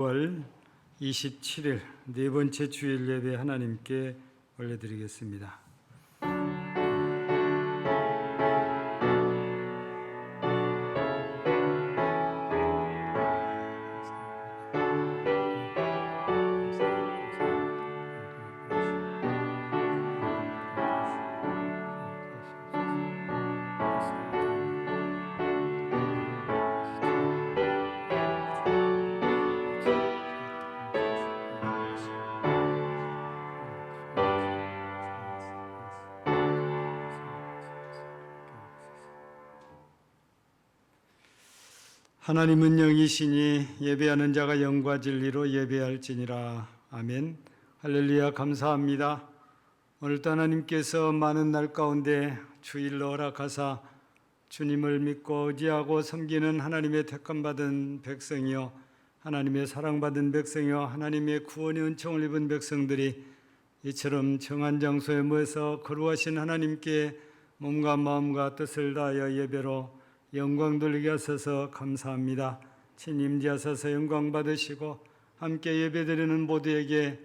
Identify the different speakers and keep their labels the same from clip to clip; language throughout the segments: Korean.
Speaker 1: 9월 27일 네 번째 주일 예배 하나님께 올려드리겠습니다. 하나님은 영이시니 예배하는 자가 영과 진리로 예배할지니라. 아멘. 할렐루야. 감사합니다. 오늘도 하나님께서 많은 날 가운데 주일로 허락하사 주님을 믿고 의지하고 섬기는 하나님의 택함받은 백성이요 하나님의 사랑받은 백성이요 하나님의 구원의 은총을 입은 백성들이 이처럼 정한 장소에 모여서 거룩하신 하나님께 몸과 마음과 뜻을 다하여 예배로 영광 돌리게 하셔서 감사합니다. 친히 임재하셔서 영광 받으시고 함께 예배드리는 모두에게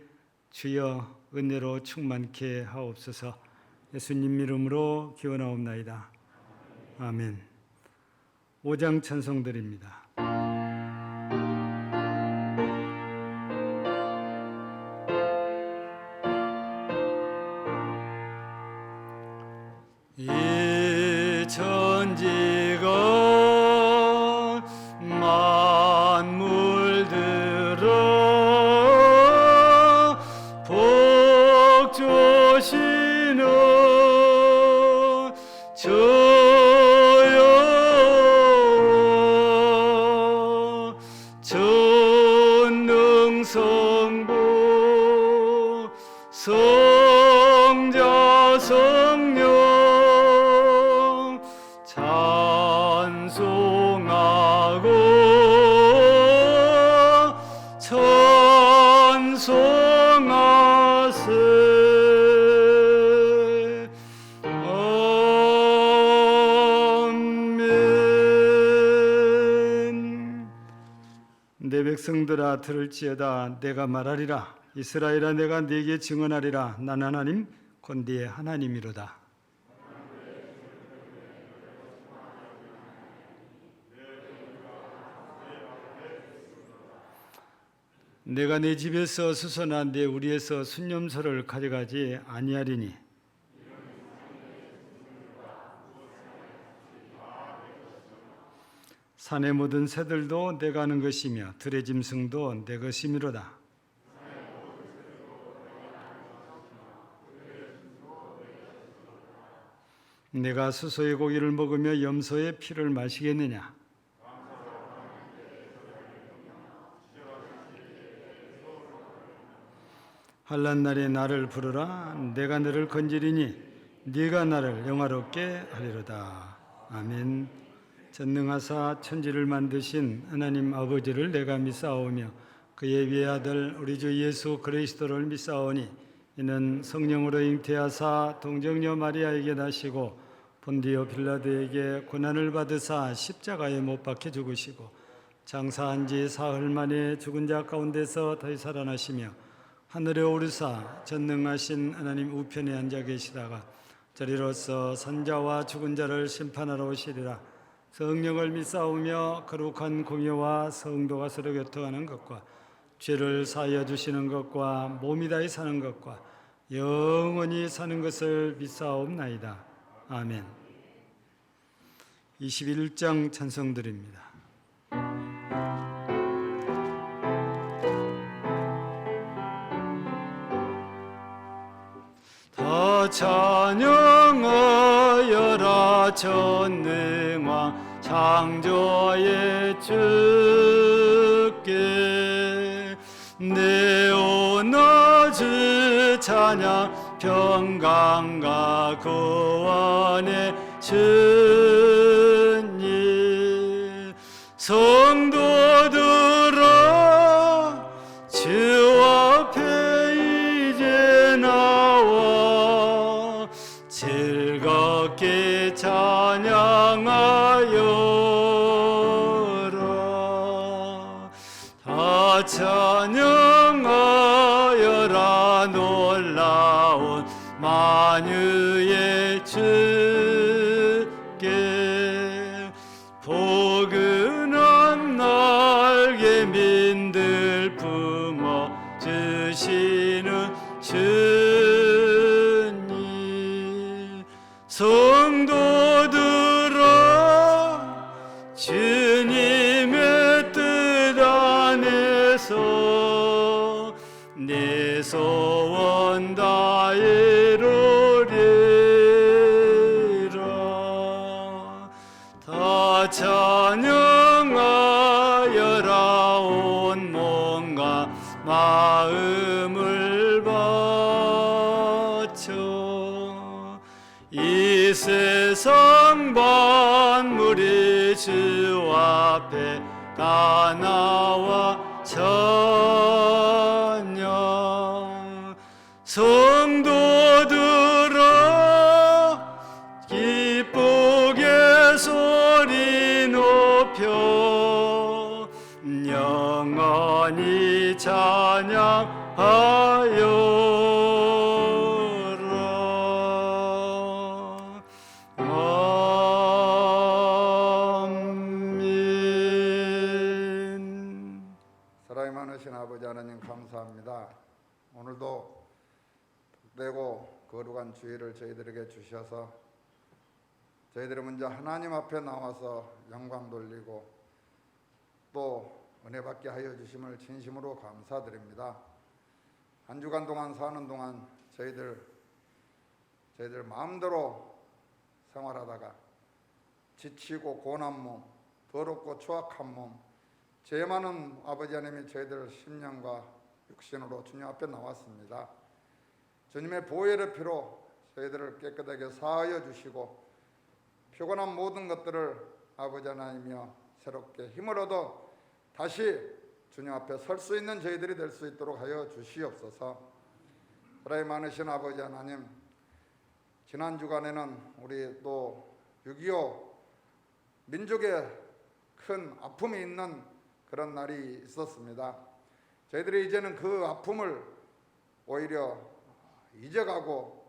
Speaker 1: 주여 은혜로 충만케 하옵소서. 예수님 이름으로 기원하옵나이다. 아멘. 5장 찬송드립니다. 이 천지가 만물들아 복 주시는 주여 전능성부 성자 성령 찬송하고 찬송하세. 아멘. 내 백성들아 들을지어다. 내가 말하리라. 이스라엘아 내가 네게 증언하리라. 난 하나님 곧 네 하나님이로다. 내가 내 집에서 수소나 내 우리에서 순념소를 가져가지 아니하리니 산의 모든 새들도 내가 하는 것이며 들의 짐승도 내 것이미로다. 내가 수소의 고기를 먹으며 염소의 피를 마시겠느냐? 환난 날에 나를 부르라. 내가 너를 건지리니 네가 나를 영화롭게 하리로다. 아멘. 전능하사 천지를 만드신 하나님 아버지를 내가 믿사오며 그의 외아들 우리 주 예수 그리스도를 믿사오니 이는 성령으로 잉태하사 동정녀 마리아에게 나시고 본디오 빌라도에게 고난을 받으사 십자가에 못 박혀 죽으시고 장사한 지 사흘 만에 죽은 자 가운데서 다시 살아나시며 하늘에 오르사 전능하신 하나님 우편에 앉아 계시다가 저리로서 산자와 죽은 자를 심판하러 오시리라. 성령을 믿사오며 거룩한 공예와 성도가 서로 교통하는 것과 죄를 사하여 주시는 것과 몸이 다히 사는 것과 영원히 사는 것을 믿사옵나이다. 아멘. 21장 찬송드립니다. 다 찬양하여라 전능왕 창조의 주께 내 오너즈 찬양 평강과 구원의 주님 성도들아 주 앞에 이제 나와 즐겁게 찬양하여라. 다 찬양하여라 찬양하여라 놀라운 만유의 주께 포근한 날개 민들 품어 주시는 주님 성도들아 주님의 뜻 안에서 내 소원 다 이루리라 다 찬양하여라 온 몸과 마음을 바쳐 이 세상 만물이 주 앞에 다 나와 찬양 성도들아 기쁘게 소리 높여 영원히 찬양하여라 아멘.
Speaker 2: 사랑이 많으신 아버지 하나님 감사합니다. 오늘도 복되고 거룩한 주일을 저희들에게 주셔서 저희들이 먼저 하나님 앞에 나와서 영광 돌리고 또 은혜 받게 하여 주심을 진심으로 감사드립니다. 한 주간 동안 사는 동안 저희들 마음대로 생활하다가 지치고 고난 몸, 더럽고 추악한 몸, 죄 많은 아버지 하나님이 저희들 심령과 육신으로 주님 앞에 나왔습니다. 주님의 보혈의 피로 저희들을 깨끗하게 사하여 주시고 피곤한 모든 것들을 아버지 하나님이여 새롭게 힘을 얻어 다시 주님 앞에 설 수 있는 저희들이 될 수 있도록 하여 주시옵소서. 사랑이 많으신 아버지 하나님, 지난 주간에는 우리 또 6.25 민족의 큰 아픔이 있는 그런 날이 있었습니다. 저희들이 이제는 그 아픔을 오히려 잊어가고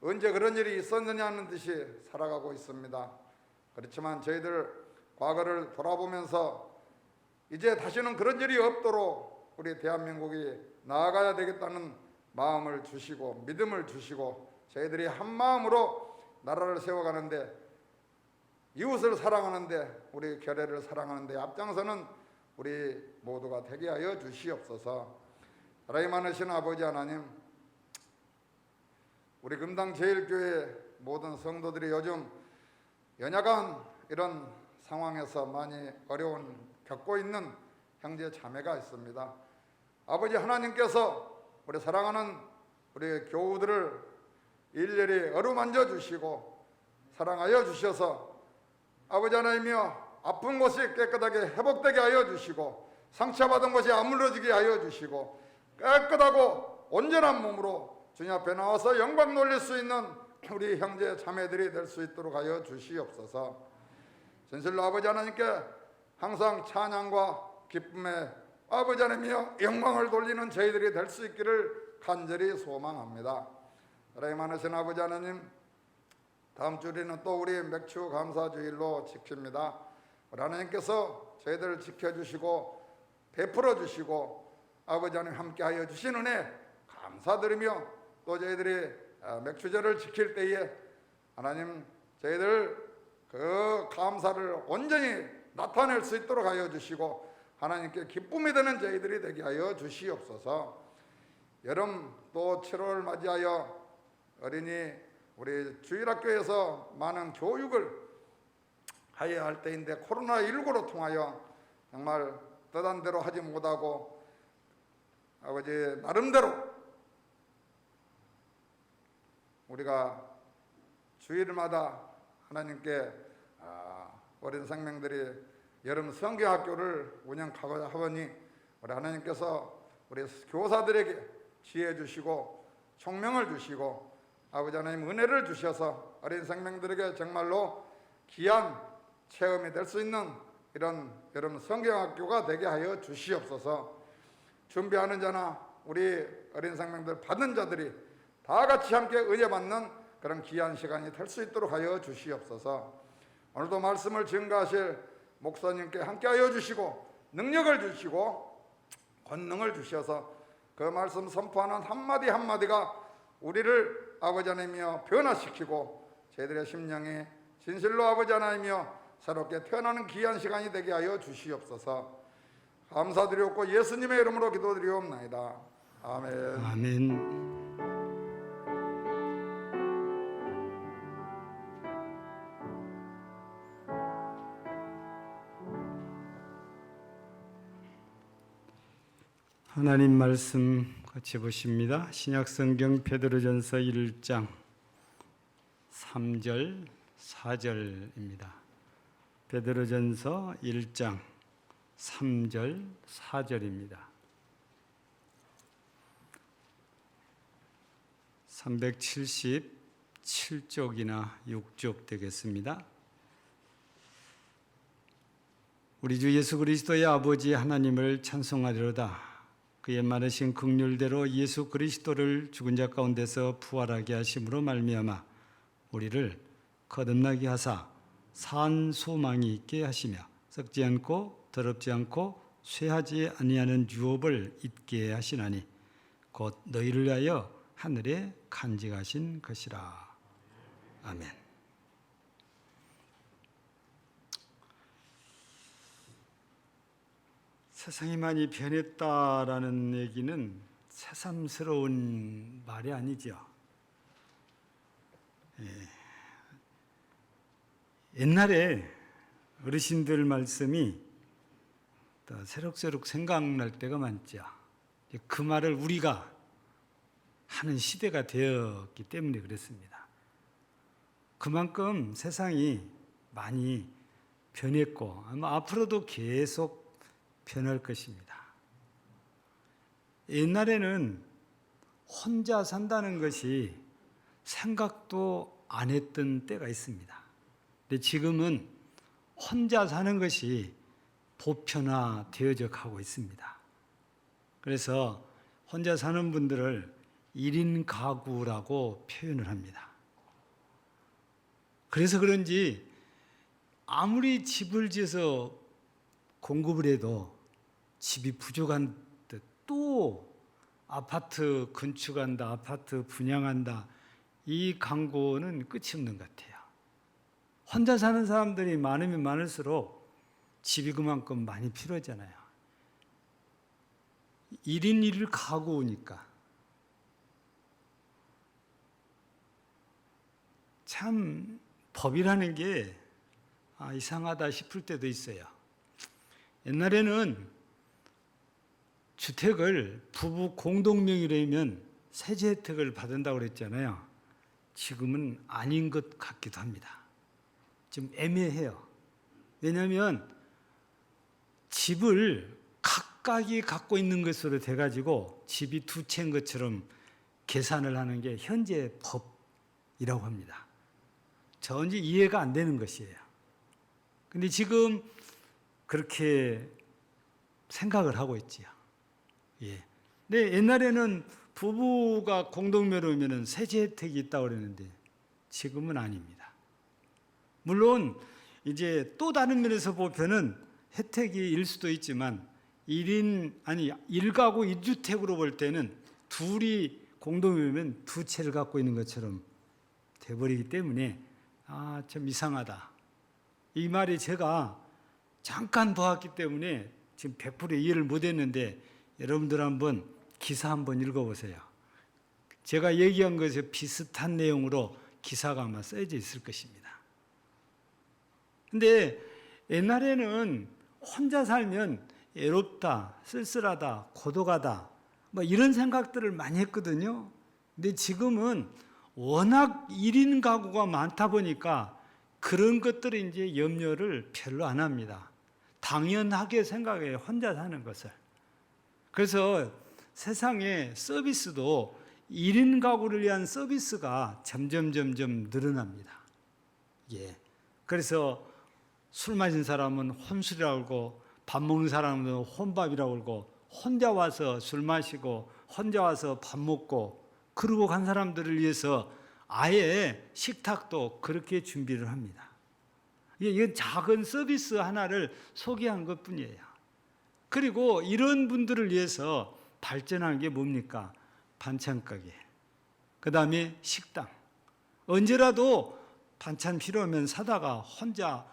Speaker 2: 언제 그런 일이 있었느냐는 듯이 살아가고 있습니다. 그렇지만 저희들 과거를 돌아보면서 이제 다시는 그런 일이 없도록 우리 대한민국이 나아가야 되겠다는 마음을 주시고 믿음을 주시고 저희들이 한 마음으로 나라를 세워가는데 이웃을 사랑하는데 우리 교회를 사랑하는데 앞장서는 우리 모두가 되게 하여 주시옵소서. 사랑이 많으신 아버지 하나님, 우리 금당 제일교회 모든 성도들이 요즘 연약한 이런 상황에서 많이 어려운 겪고 있는 형제 자매가 있습니다. 아버지 하나님께서 우리 사랑하는 우리 교우들을 일일이 어루만져 주시고 사랑하여 주셔서 아버지 하나님이여 아픈 곳이 깨끗하게 회복되게 하여 주시고 상처받은 곳이 아물러지게 하여 주시고 깨끗하고 온전한 몸으로 주님 앞에 나와서 영광 돌릴 수 있는 우리 형제 자매들이 될 수 있도록 하여 주시옵소서. 진실로 아버지 하나님께 항상 찬양과 기쁨에 아버지 하나님이여 영광을 돌리는 저희들이 될 수 있기를 간절히 소망합니다. 사랑이 많으신 아버지 하나님, 다음 주에는 또 우리 맥주 감사주일로 지킵니다. 우리 하나님께서 저희들을 지켜주시고 베풀어 주시고 아버지 하나님 함께하여 주신 은혜 감사드리며 또 저희들이 맥주절을 지킬 때에 하나님 저희들 그 감사를 온전히 나타낼 수 있도록 하여 주시고 하나님께 기쁨이 되는 저희들이 되게 하여 주시옵소서. 여름 또 7월 맞이하여 어린이 우리 주일학교에서 많은 교육을 해야 할 때인데 코로나19로 통하여 정말 뜻한 대로 하지 못하고 아버지 나름대로 우리가 주일마다 하나님께 어린 생명들이 여름 성경학교를 운영하고자 하오니 우리 하나님께서 우리 교사들에게 지혜 주시고 총명을 주시고 아버지 하나님 은혜를 주셔서 어린 생명들에게 정말로 귀한 체험이 될 수 있는 이런 여름 성경학교가 되게 하여 주시옵소서. 준비하는 자나 우리 어린 생명들 받는 자들이 다 같이 함께 은혜 받는 그런 귀한 시간이 될 수 있도록 하여 주시옵소서. 오늘도 말씀을 증거하실 목사님께 함께하여 주시고 능력을 주시고 권능을 주셔서 그 말씀 선포하는 한마디 한마디가 우리를 아버지 하나님이여 변화시키고 저희들의 심령이 진실로 아버지 하나님이여 새롭게 태어나는 귀한 시간이 되게 하여 주시옵소서. 감사드리옵고 예수님의 이름으로 기도드리옵나이다. 아멘.
Speaker 1: 아멘. 하나님 말씀 같이 보십니다. 신약성경 베드로전서 1장 3절 4절입니다. 베드로전서 1장 3절 4절입니다. 377쪽이나 6쪽 되겠습니다. 우리 주 예수 그리스도의 아버지 하나님을 찬송하리로다. 그의 많으신 긍휼대로 예수 그리스도를 죽은 자 가운데서 부활하게 하심으로 말미암아 우리를 거듭나게 하사 산 소망이 있게 하시며 썩지 않고 더럽지 않고 쇠하지 아니하는 유업을 잊게 하시나니 곧 너희를 위하여 하늘에 간직하신 것이라. 아멘. 세상이 많이 변했다라는 얘기는 새삼스러운 말이 아니죠. 옛날에 어르신들 말씀이 또 새록새록 생각날 때가 많죠. 그 말을 우리가 하는 시대가 되었기 때문에 그렇습니다. 그만큼 세상이 많이 변했고 아마 앞으로도 계속 변할 것입니다. 옛날에는 혼자 산다는 것이 생각도 안 했던 때가 있습니다. 근데 지금은 혼자 사는 것이 보편화되어져 가고 있습니다. 그래서 혼자 사는 분들을 1인 가구라고 표현을 합니다. 그래서 그런지 아무리 집을 지어서 공급을 해도 집이 부족한 듯 또 아파트 건축한다, 아파트 분양한다, 이 광고는 끝이 없는 것 같아요. 혼자 사는 사람들이 많으면 많을수록 집이 그만큼 많이 필요하잖아요. 1인 1 가구니까. 참 법이라는 게 이상하다 싶을 때도 있어요. 옛날에는 주택을 부부 공동명의로면 세제 혜택을 받는다고 그랬잖아요. 지금은 아닌 것 같기도 합니다. 좀 애매해요. 왜냐하면 집을 각각이 갖고 있는 것으로 돼가지고 집이 두 채인 것처럼 계산을 하는 게 현재 법이라고 합니다. 전혀 이해가 안 되는 것이에요. 근데 지금 그렇게 생각을 하고 있지요. 예. 근데 옛날에는 부부가 공동묘로면 세제 혜택이 있다고 그랬는데 지금은 아닙니다. 물론 이제 또 다른 면에서 보면은 혜택이 일 수도 있지만 1가구 1주택으로 볼 때는 둘이 공동묘면 두 채를 갖고 있는 것처럼 돼버리기 때문에 좀 이상하다. 이 말이 제가 잠깐 보았기 때문에 지금 100% 이해를 못했는데 여러분들 한번 기사 한번 읽어보세요. 제가 얘기한 것에 비슷한 내용으로 기사가 아마 써져 있을 것입니다. 근데 옛날에는 혼자 살면 외롭다, 쓸쓸하다, 고독하다 뭐 이런 생각들을 많이 했거든요. 근데 지금은 워낙 1인 가구가 많다 보니까 그런 것들을 이제 염려를 별로 안 합니다. 당연하게 생각해요, 혼자 사는 것을. 그래서 세상에 서비스도 1인 가구를 위한 서비스가 점점 늘어납니다. 예. 그래서 술 마신 사람은 혼술이라고 그러고 밥 먹는 사람은 혼밥이라고 그러고 혼자 와서 술 마시고 혼자 와서 밥 먹고 그러고 간 사람들을 위해서 아예 식탁도 그렇게 준비를 합니다. 이건 작은 서비스 하나를 소개한 것뿐이에요. 그리고 이런 분들을 위해서 발전한 게 뭡니까? 반찬 가게, 그 다음에 식당. 언제라도 반찬 필요하면 사다가 혼자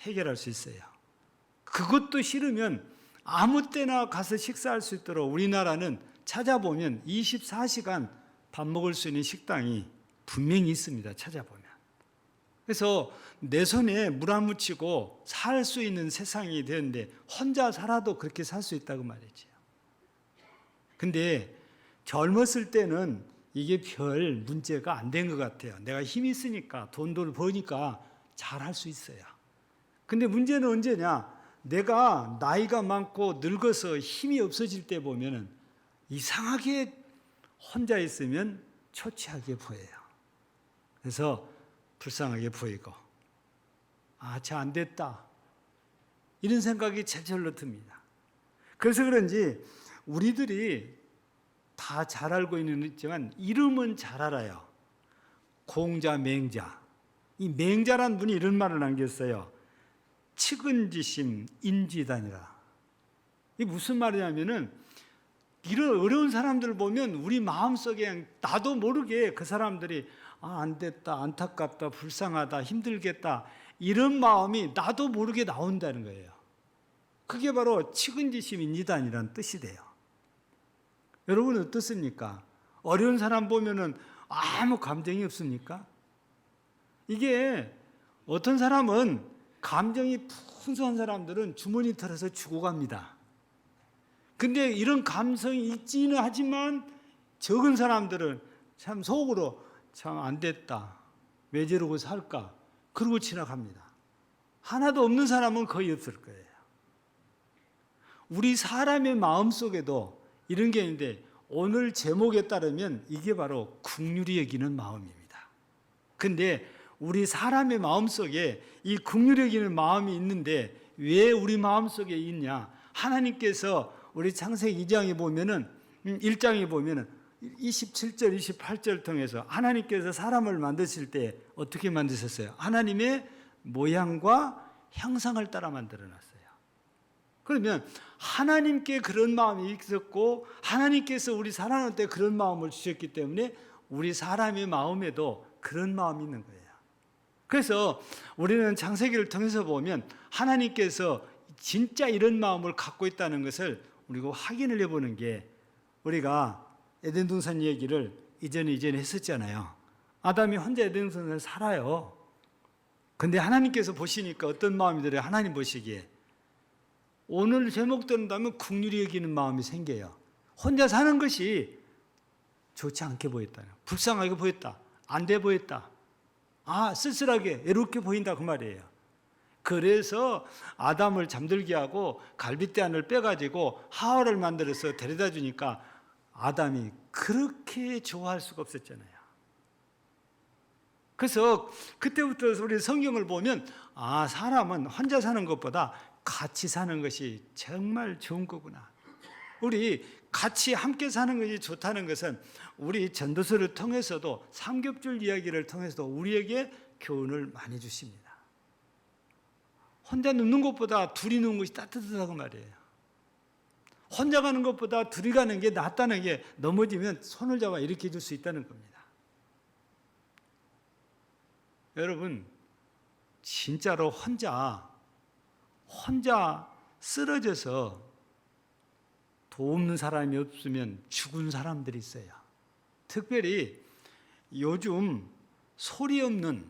Speaker 1: 해결할 수 있어요. 그것도 싫으면 아무 때나 가서 식사할 수 있도록 우리나라는 찾아보면 24시간 밥 먹을 수 있는 식당이 분명히 있습니다. 찾아보면. 그래서 내 손에 물 안 묻히고 살 수 있는 세상이 되는데 혼자 살아도 그렇게 살 수 있다고 말이죠. 근데 젊었을 때는 이게 별 문제가 안 된 것 같아요. 내가 힘이 있으니까 돈을 버니까 잘 할 수 있어요. 근데 문제는 언제냐? 내가 나이가 많고 늙어서 힘이 없어질 때 보면은 이상하게 혼자 있으면 초췌하게 보여요. 그래서 불쌍하게 보이고, 아, 저 안 됐다, 이런 생각이 제절로 듭니다. 그래서 그런지 우리들이 다 잘 알고 있지만 이름은 잘 알아요. 공자, 맹자. 이 맹자란 분이 이런 말을 남겼어요. 측은지심 인지다니라. 이게 무슨 말이냐면은 이런 어려운 사람들 보면 우리 마음속에 나도 모르게 그 사람들이 아, 안 됐다, 안타깝다, 불쌍하다, 힘들겠다, 이런 마음이 나도 모르게 나온다는 거예요. 그게 바로 측은지심 인지다니라는 뜻이 돼요. 여러분 어떻습니까? 어려운 사람 보면은 아무 감정이 없습니까? 이게 어떤 사람은 감정이 풍성한 사람들은 주머니 털어서 주고 갑니다. 근데 이런 감성이 있지는 하지만 적은 사람들은 참 속으로 참 안 됐다, 왜 저러고 살까, 그러고 지나갑니다. 하나도 없는 사람은 거의 없을 거예요. 우리 사람의 마음속에도 이런 게 있는데 오늘 제목에 따르면 이게 바로 긍휼히 여기는 마음입니다. 근데 우리 사람의 마음속에 이 긍휼히 여기는 마음이 있는데 왜 우리 마음속에 있냐? 하나님께서 우리 창세기 2장에 보면은 1장에 보면은 27절 28절 통해서 하나님께서 사람을 만드실 때 어떻게 만드셨어요? 하나님의 모양과 형상을 따라 만들어 놨어요. 그러면 하나님께 그런 마음이 있었고 하나님께서 우리 사랑할 때 그런 마음을 주셨기 때문에 우리 사람의 마음에도 그런 마음이 있는 거예요. 그래서 우리는 창세기를 통해서 보면 하나님께서 진짜 이런 마음을 갖고 있다는 것을 우리가 확인을 해보는 게, 우리가 에덴 동산 얘기를 이전에 했었잖아요. 아담이 혼자 에덴 동산을 살아요. 근데 하나님께서 보시니까 어떤 마음이 들어요? 하나님 보시기에 오늘 제목 듣는다면 긍휼히 여기는 마음이 생겨요. 혼자 사는 것이 좋지 않게 보였다, 불쌍하게 보였다, 안 돼 보였다, 아, 쓸쓸하게 외롭게 보인다, 그 말이에요. 그래서 아담을 잠들게 하고 갈빗대안을 빼가지고 하와를 만들어서 데려다 주니까 아담이 그렇게 좋아할 수가 없었잖아요. 그래서 그때부터 우리 성경을 보면 아, 사람은 혼자 사는 것보다 같이 사는 것이 정말 좋은 거구나. 우리 같이 함께 사는 것이 좋다는 것은 우리 전도서를 통해서도 삼겹줄 이야기를 통해서도 우리에게 교훈을 많이 주십니다. 혼자 눕는 것보다 둘이 눕는 것이 따뜻하다고 말이에요. 혼자 가는 것보다 둘이 가는 게 낫다는 게, 넘어지면 손을 잡아 일으켜 줄 수 있다는 겁니다. 여러분, 진짜로 혼자 쓰러져서 도움는 사람이 없으면 죽은 사람들이 있어요. 특별히 요즘 소리 없는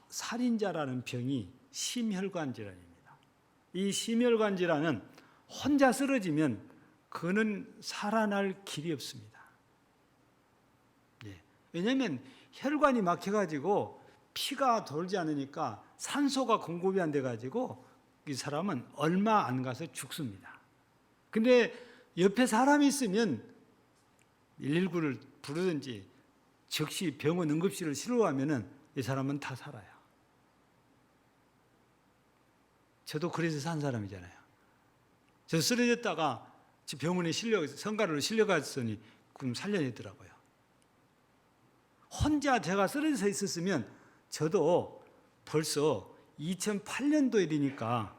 Speaker 1: 살인자라는 병이 심혈관 질환입니다. 이 심혈관 질환은 혼자 쓰러지면 그는 살아날 길이 없습니다. 왜냐하면 혈관이 막혀가지고 피가 돌지 않으니까 산소가 공급이 안 돼가지고 이 사람은 얼마 안 가서 죽습니다. 근데 옆에 사람이 있으면 119를 부르든지 즉시 병원 응급실을 실어가면은 이 사람은 다 살아요. 저도 그래서 산 사람이잖아요. 저 쓰러졌다가 병원에 성가를 실려갔으니 그럼 살려내더라고요. 혼자 제가 쓰러져 있었으면 저도 벌써 2008년도 일이니까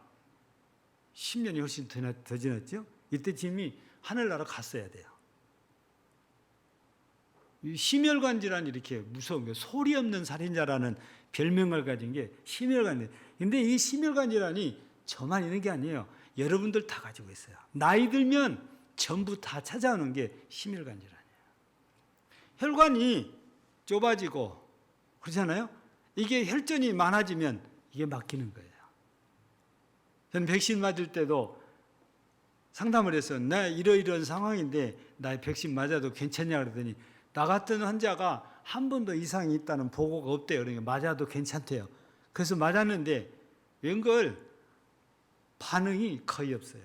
Speaker 1: 10년이 훨씬 더 지났죠. 이때쯤이 하늘나라 갔어야 돼요. 이 심혈관 질환이 이렇게 무서운 게 소리 없는 살인자라는 별명을 가진 게 심혈관 질환. 근데 이 심혈관 질환이 저만 있는 게 아니에요. 여러분들 다 가지고 있어요. 나이 들면 전부 다 찾아오는 게 심혈관 질환이에요. 혈관이 좁아지고 그렇잖아요. 이게 혈전이 많아지면 이게 막히는 거예요. 저는 백신 맞을 때도 상담을 해서 나 이러이러한 상황인데 나 백신 맞아도 괜찮냐 그러더니 나 같은 환자가 한 번도 이상이 있다는 보고가 없대요. 그러니까 맞아도 괜찮대요. 그래서 맞았는데 웬걸 반응이 거의 없어요.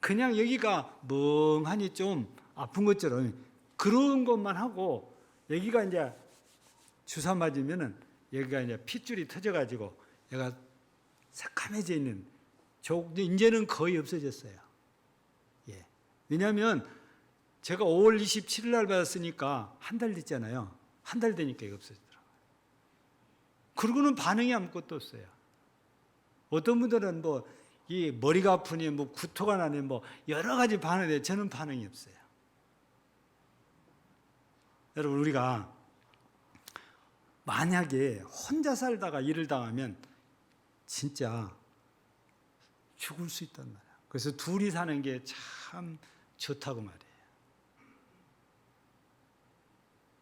Speaker 1: 그냥 여기가 멍하니 좀 아픈 것처럼 그런 것만 하고 여기가 이제 주사 맞으면은 여기가 이제 핏줄이 터져가지고 얘가 새카매져 있는 이제는 거의 없어졌어요. 예. 왜냐하면 제가 5월 27일 날 받았으니까 한 달 됐잖아요. 한 달 되니까 이거 없어지더라고요. 그러고는 반응이 아무것도 없어요. 어떤 분들은 뭐 이 머리가 아프니 뭐 구토가 나니 뭐 여러 가지 반응이 돼요. 저는 반응이 없어요. 여러분 우리가 만약에 혼자 살다가 일을 당하면 진짜 죽을 수 있단 말이야. 그래서 둘이 사는 게 참 좋다고 말이에요.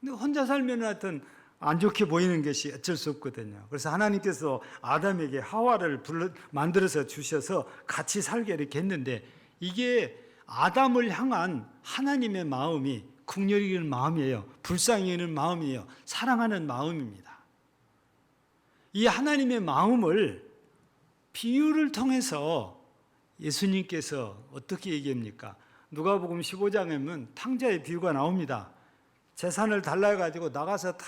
Speaker 1: 근데 혼자 살면 하여튼 안 좋게 보이는 것이 어쩔 수 없거든요. 그래서 하나님께서 아담에게 하와를 만들어서 주셔서 같이 살게 이렇게 했는데 이게 아담을 향한 하나님의 마음이 긍휼히 여기는 마음이에요. 불쌍히 여기는 마음이에요. 사랑하는 마음입니다. 이 하나님의 마음을 비유를 통해서 예수님께서 어떻게 얘기합니까? 누가복음 15장에 보면 탕자의 비유가 나옵니다. 재산을 달라 해가지고 나가서 다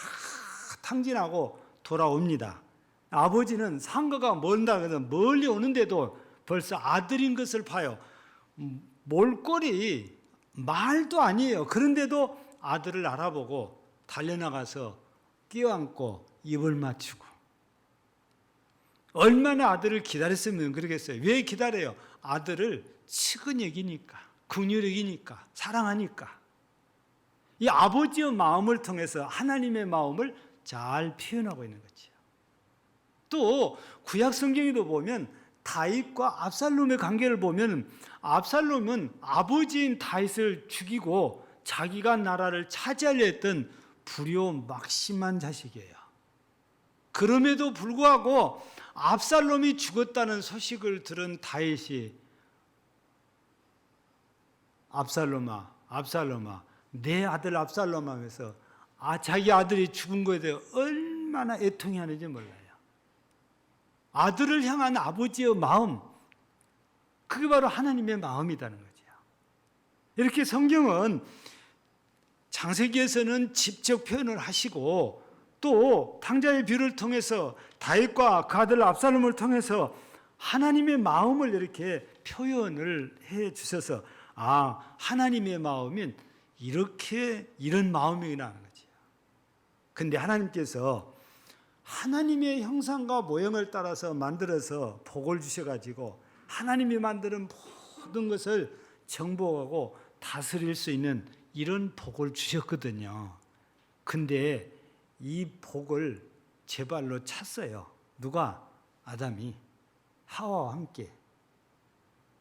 Speaker 1: 탕진하고 돌아옵니다. 아버지는 상거가 멀다 그래서 멀리 오는데도 벌써 아들인 것을 봐요. 몰골이 말도 아니에요. 그런데도 아들을 알아보고 달려나가서 끼어안고 입을 맞추고 얼마나 아들을 기다렸으면 그러겠어요. 왜 기다려요? 아들을 측은 여기니까, 긍휼히 여기니까, 사랑하니까. 이 아버지의 마음을 통해서 하나님의 마음을 잘 표현하고 있는 거죠. 또 구약 성경에도 보면 다윗과 압살롬의 관계를 보면 압살롬은 아버지인 다윗을 죽이고 자기가 나라를 차지하려 했던 불효막심한 자식이에요. 그럼에도 불구하고 압살롬이 죽었다는 소식을 들은 다윗이 압살롬아 내 아들 압살롬 하면서 자기 아들이 죽은 거에 대해 얼마나 애통해하는지 몰라요. 아들을 향한 아버지의 마음, 그게 바로 하나님의 마음이라는 거죠. 이렇게 성경은 창세기에서는 직접 표현을 하시고 또 탕자의 비유를 통해서 다윗과 그 아들 압살롬을 통해서 하나님의 마음을 이렇게 표현을 해 주셔서 하나님의 마음은 이런 마음이구나 하는 거죠. 근데 하나님께서 하나님의 형상과 모형을 따라서 만들어서 복을 주셔가지고 하나님이 만드는 모든 것을 정복하고 다스릴 수 있는 이런 복을 주셨거든요. 근데 이 복을 제 발로 찼어요. 누가? 아담이 하와와 함께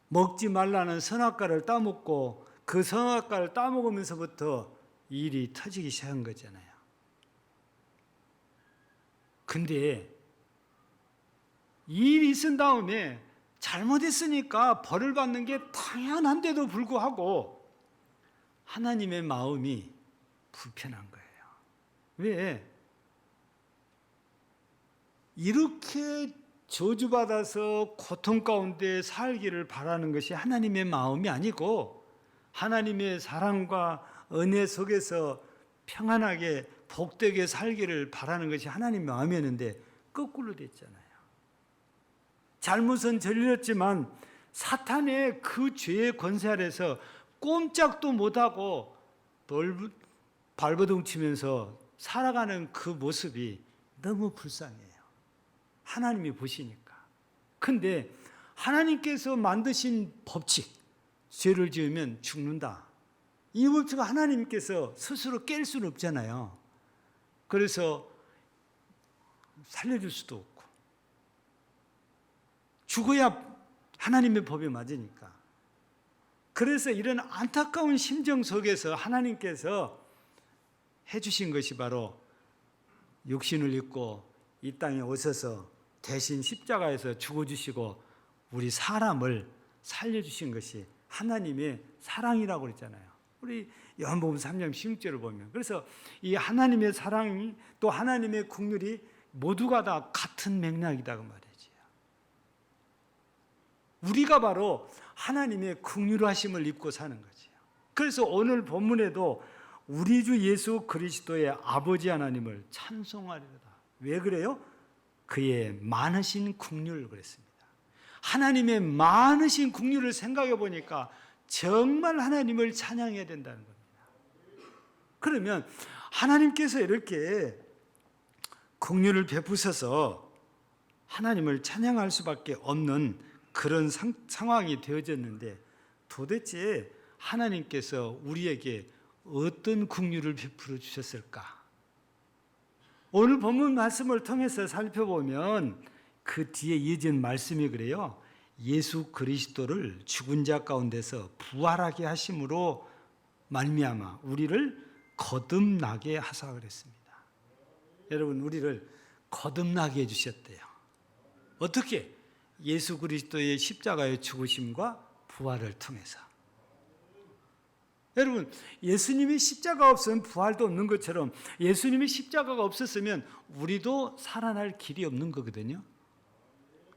Speaker 1: 먹지 말라는 선악과를 따먹고 그 선악과를 따먹으면서부터 일이 터지기 시작한 거잖아요. 근데 이 일이 있은 다음에 잘못했으니까 벌을 받는 게 당연한데도 불구하고 하나님의 마음이 불편한 거예요. 왜? 이렇게 저주받아서 고통 가운데 살기를 바라는 것이 하나님의 마음이 아니고 하나님의 사랑과 은혜 속에서 평안하게 복되게 살기를 바라는 것이 하나님의 마음이었는데 거꾸로 됐잖아요. 잘못은 저질렀지만 사탄의 그 죄의 권세 아래서 꼼짝도 못하고 발버둥 치면서 살아가는 그 모습이 너무 불쌍해요. 하나님이 보시니까. 근데 하나님께서 만드신 법칙, 죄를 지으면 죽는다. 이 법칙을 하나님께서 스스로 깰 수는 없잖아요. 그래서 살려줄 수도 없고, 죽어야 하나님의 법에 맞으니까. 그래서 이런 안타까운 심정 속에서 하나님께서 해주신 것이 바로 육신을 입고 이 땅에 오셔서 대신 십자가에서 죽어주시고 우리 사람을 살려주신 것이 하나님의 사랑이라고 그랬잖아요. 우리 요한복음 3장 16절을 보면. 그래서 이 하나님의 사랑이 또 하나님의 긍휼이 모두가 다 같은 맥락이다 그 말이죠. 우리가 바로 하나님의 긍휼하심을 입고 사는 거지요. 그래서 오늘 본문에도 우리 주 예수 그리스도의 아버지 하나님을 찬송하리로다. 왜 그래요? 그의 많으신 긍휼을 그랬습니다. 하나님의 많으신 긍휼을 생각해 보니까 정말 하나님을 찬양해야 된다는 겁니다. 그러면 하나님께서 이렇게 긍휼을 베푸셔서 하나님을 찬양할 수밖에 없는 그런 상황이 되어졌는데 도대체 하나님께서 우리에게 어떤 긍휼을 베풀어 주셨을까? 오늘 본문 말씀을 통해서 살펴보면 그 뒤에 이어진 말씀이 그래요. 예수 그리스도를 죽은 자 가운데서 부활하게 하심으로 말미암아 우리를 거듭나게 하사 그랬습니다. 여러분, 우리를 거듭나게 해주셨대요. 어떻게? 예수 그리스도의 십자가의 죽으심과 부활을 통해서. 여러분, 예수님이 십자가 없으면 부활도 없는 것처럼 예수님이 십자가가 없었으면 우리도 살아날 길이 없는 거거든요.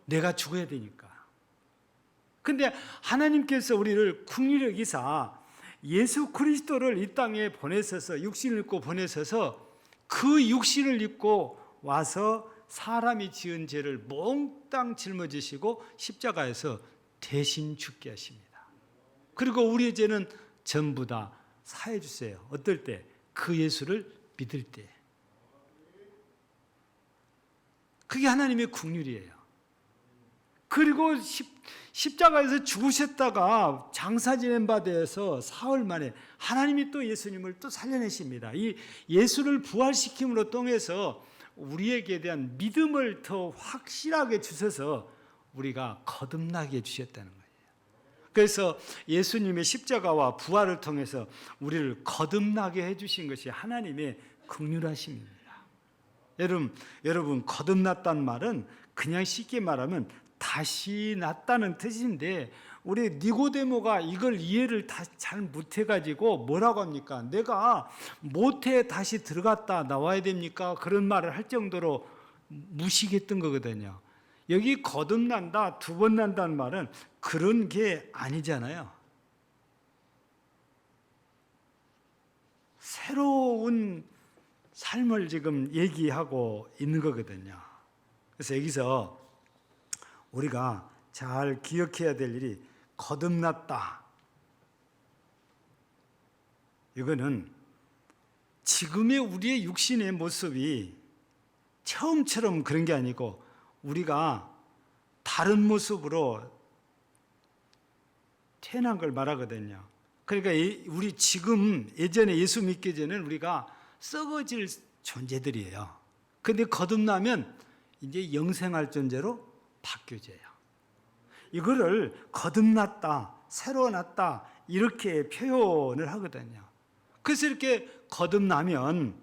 Speaker 1: 내가 죽어야 되니까. 근데 하나님께서 우리를 긍휼히 여기사 예수 그리스도를 이 땅에 보내셔서 육신을 입고 보내셔서 그 육신을 입고 와서 사람이 지은 죄를 몽땅 짊어지시고 십자가에서 대신 죽게 하십니다. 그리고 우리의 죄는 전부 다 사해 주세요. 어떨 때? 그 예수를 믿을 때. 그게 하나님의 긍휼이에요. 그리고 십자가에서 죽으셨다가 장사 지낸 바 되어서 사흘 만에 하나님이 또 예수님을 또 살려내십니다. 이 예수를 부활시킴으로 통해서 우리에게 대한 믿음을 더 확실하게 주셔서 우리가 거듭나게 해주셨다는 거예요. 그래서 예수님의 십자가와 부활을 통해서 우리를 거듭나게 해주신 것이 하나님의 긍휼하심입니다. 여러분 거듭났다는 말은 그냥 쉽게 말하면 다시 났다는 뜻인데 우리 니고데모가 이걸 이해를 잘 못해가지고 뭐라고 합니까? 내가 모태에 다시 들어갔다 나와야 됩니까? 그런 말을 할 정도로 무식했던 거거든요. 여기 거듭난다, 두 번 난다는 말은 그런 게 아니잖아요. 새로운 삶을 지금 얘기하고 있는 거거든요. 그래서 여기서 우리가 잘 기억해야 될 일이 거듭났다. 이거는 지금의 우리의 육신의 모습이 처음처럼 그런 게 아니고 우리가 다른 모습으로 태어난 걸 말하거든요. 그러니까 우리 지금 예전에 예수 믿기 전에는 우리가 썩어질 존재들이에요. 그런데 거듭나면 이제 영생할 존재로 바뀌어져요. 이거를 거듭났다, 새로 났다 이렇게 표현을 하거든요. 그래서 이렇게 거듭나면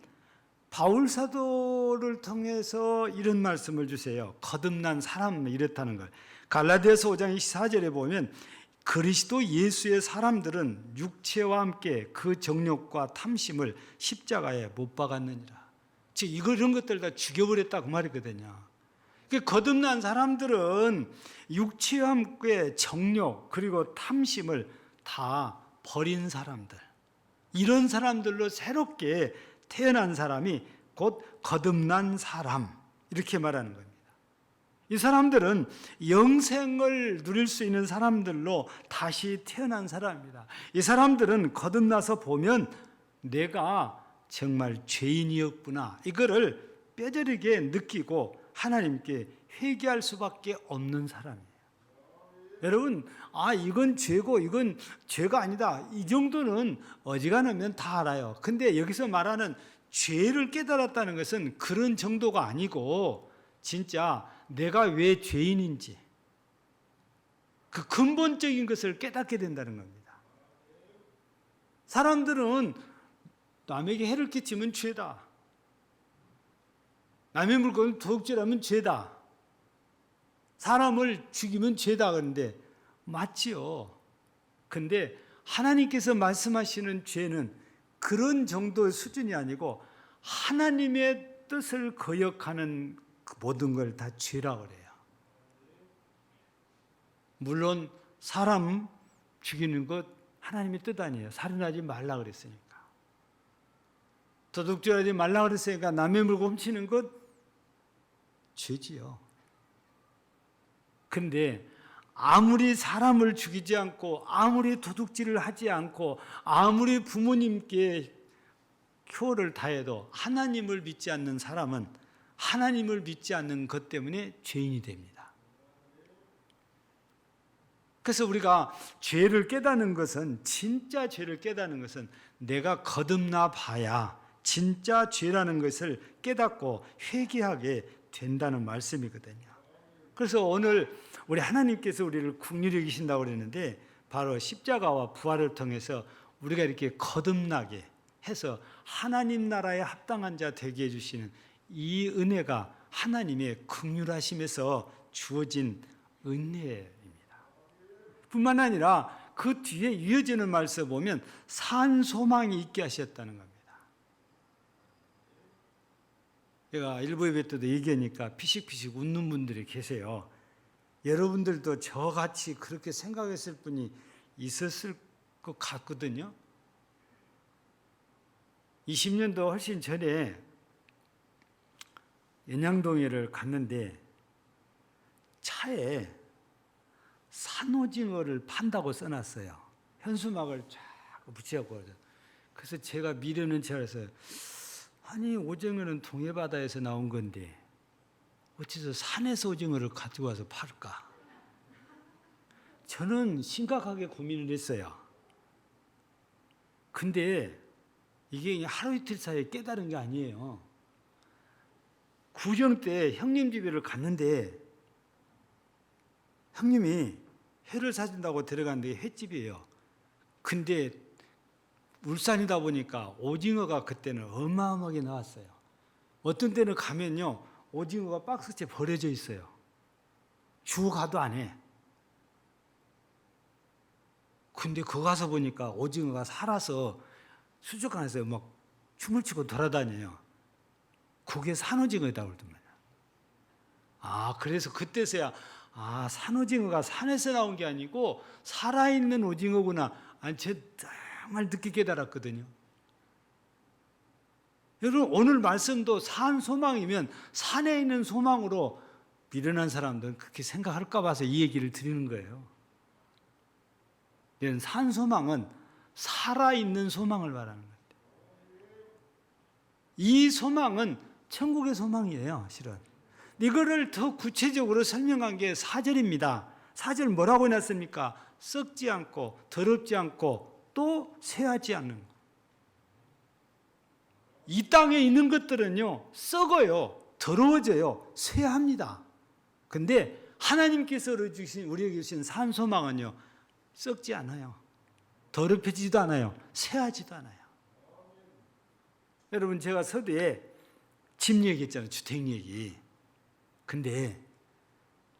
Speaker 1: 바울 사도를 통해서 이런 말씀을 주세요. 거듭난 사람 이렇다는 걸. 갈라디아서 5장 24절에 보면 그리스도 예수의 사람들은 육체와 함께 그 정욕과 탐심을 십자가에 못 박았느니라. 즉 이런 것들 다 죽여버렸다 그 말이거든요. 거듭난 사람들은 육체와 함께 정욕 그리고 탐심을 다 버린 사람들, 이런 사람들로 새롭게 태어난 사람이 곧 거듭난 사람 이렇게 말하는 겁니다. 이 사람들은 영생을 누릴 수 있는 사람들로 다시 태어난 사람입니다. 이 사람들은 거듭나서 보면 내가 정말 죄인이었구나, 이거를 뼈저리게 느끼고 하나님께 회개할 수밖에 없는 사람이에요. 여러분, 이건 죄고 이건 죄가 아니다, 이 정도는 어지간하면 다 알아요. 근데 여기서 말하는 죄를 깨달았다는 것은 그런 정도가 아니고 진짜 내가 왜 죄인인지 그 근본적인 것을 깨닫게 된다는 겁니다. 사람들은 남에게 해를 끼치면 죄다, 남의 물건을 도둑질하면 죄다, 사람을 죽이면 죄다 그러는데 맞지요. 근데 하나님께서 말씀하시는 죄는 그런 정도의 수준이 아니고 하나님의 뜻을 거역하는 그 모든 걸 다 죄라고 그래요. 물론 사람 죽이는 것 하나님의 뜻 아니에요. 살인하지 말라 그랬으니까. 도둑질하지 말라 그랬으니까 남의 물건 훔치는 것 죄지요. 근데 아무리 사람을 죽이지 않고 아무리 도둑질을 하지 않고 아무리 부모님께 효를 다해도 하나님을 믿지 않는 사람은 하나님을 믿지 않는 것 때문에 죄인이 됩니다. 그래서 우리가 죄를 깨닫는 것은, 진짜 죄를 깨닫는 것은 내가 거듭나 봐야 진짜 죄라는 것을 깨닫고 회개하게 된다는 말씀이거든요. 그래서 오늘 우리 하나님께서 우리를 긍휼히 여기신다고 그랬는데 바로 십자가와 부활을 통해서 우리가 이렇게 거듭나게 해서 하나님 나라에 합당한 자 되게 해주시는 이 은혜가 하나님의 긍휼하심에서 주어진 은혜입니다. 뿐만 아니라 그 뒤에 이어지는 말씀 보면 산 소망이 있게 하셨다는 겁니다. 제가 일부 예배 때도 얘기하니까 피식피식 웃는 분들이 계세요. 여러분들도 저같이 그렇게 생각했을 분이 있었을 것 같거든요. 20년도 훨씬 전에 연양동해를 갔는데 차에 산오징어를 판다고 써놨어요. 현수막을 쫙 붙여갖고. 그래서 제가 미련은 제가 아니 오징어는 동해바다에서 나온 건데 어째서 산에서 오징어를 가지고 와서 팔까? 저는 심각하게 고민을 했어요. 근데 이게 하루 이틀 사이에 깨달은 게 아니에요. 구정 때 형님 집에를 갔는데 형님이 회를 사준다고 들어갔는데 횟집이에요. 근데 울산이다 보니까 오징어가 그때는 어마어마하게 나왔어요. 어떤 때는 가면요 오징어가 박스째 버려져 있어요. 주워 가도 안 해. 근데 거기 가서 보니까 오징어가 살아서 수족관에서 막 춤을 추고 돌아다녀요. 그게 산오징어다 그러더만요. 그래서 그때서야 산오징어가 산에서 나온 게 아니고 살아있는 오징어구나. 제가 정말 늦게 깨달았거든요. 여러분 오늘 말씀도 산 소망이면 산에 있는 소망으로 미련한 사람들은 그렇게 생각할까 봐서 이 얘기를 드리는 거예요. 산 소망은 살아있는 소망을 말하는 거예요. 이 소망은 천국의 소망이에요, 실은. 이거를 더 구체적으로 설명한 게 4절입니다. 4절 뭐라고 해놨습니까? 썩지 않고 더럽지 않고 또 쇠하지 않는 것. 이 땅에 있는 것들은요 썩어요, 더러워져요, 쇠합니다. 근데 하나님께서 우리에게 주신 산 소망은요 썩지 않아요, 더럽혀지지도 않아요, 쇠하지도 않아요. 여러분 제가 서두에 집 얘기했잖아요, 주택 얘기. 근데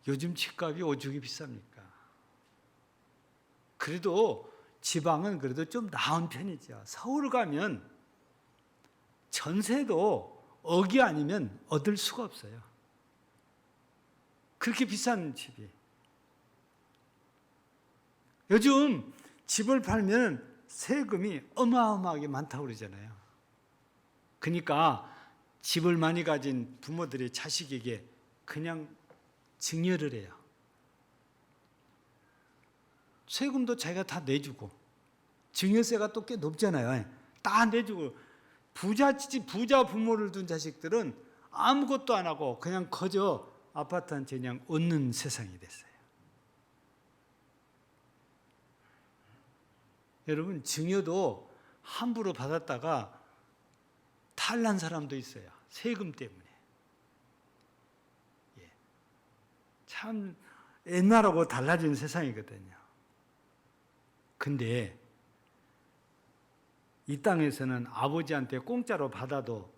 Speaker 1: 요즘 집값이 오죽이 비쌉니까? 그래도 지방은 그래도 좀 나은 편이죠. 서울 가면 전세도 억이 아니면 얻을 수가 없어요. 그렇게 비싼 집이. 요즘 집을 팔면 세금이 어마어마하게 많다고 그러잖아요. 그러니까 집을 많이 가진 부모들이 자식에게 그냥 증여를 해요. 세금도 자기가 다 내주고, 증여세가 또 꽤 높잖아요. 다 내주고, 부자 부모를 둔 자식들은 아무것도 안 하고 그냥 거저 아파트 한 채 그냥 얻는 세상이 됐어요. 여러분, 증여도 함부로 받았다가 탈난 사람도 있어요. 세금 때문에. 참 옛날하고 달라진 세상이거든요. 근데 이 땅에서는 아버지한테 공짜로 받아도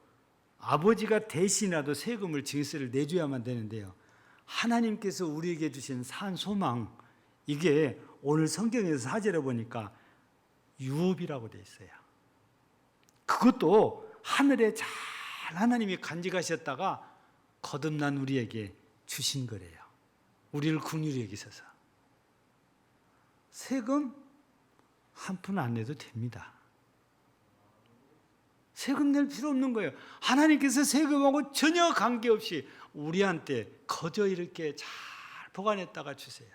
Speaker 1: 아버지가 대신이라도 세금을 증세를 내줘야만 되는데요. 하나님께서 우리에게 주신 산 소망, 이게 오늘 성경에서 4절에 보니까 유업이라고 되어 있어요. 그것도 하늘에 잘 하나님이 간직하셨다가 거듭난 우리에게 주신 거래요. 우리를 긍휼히 여기셔서. 세금 한 푼 안 내도 됩니다. 세금 낼 필요 없는 거예요. 하나님께서 세금하고 전혀 관계없이 우리한테 거저 이렇게 잘 보관했다가 주세요.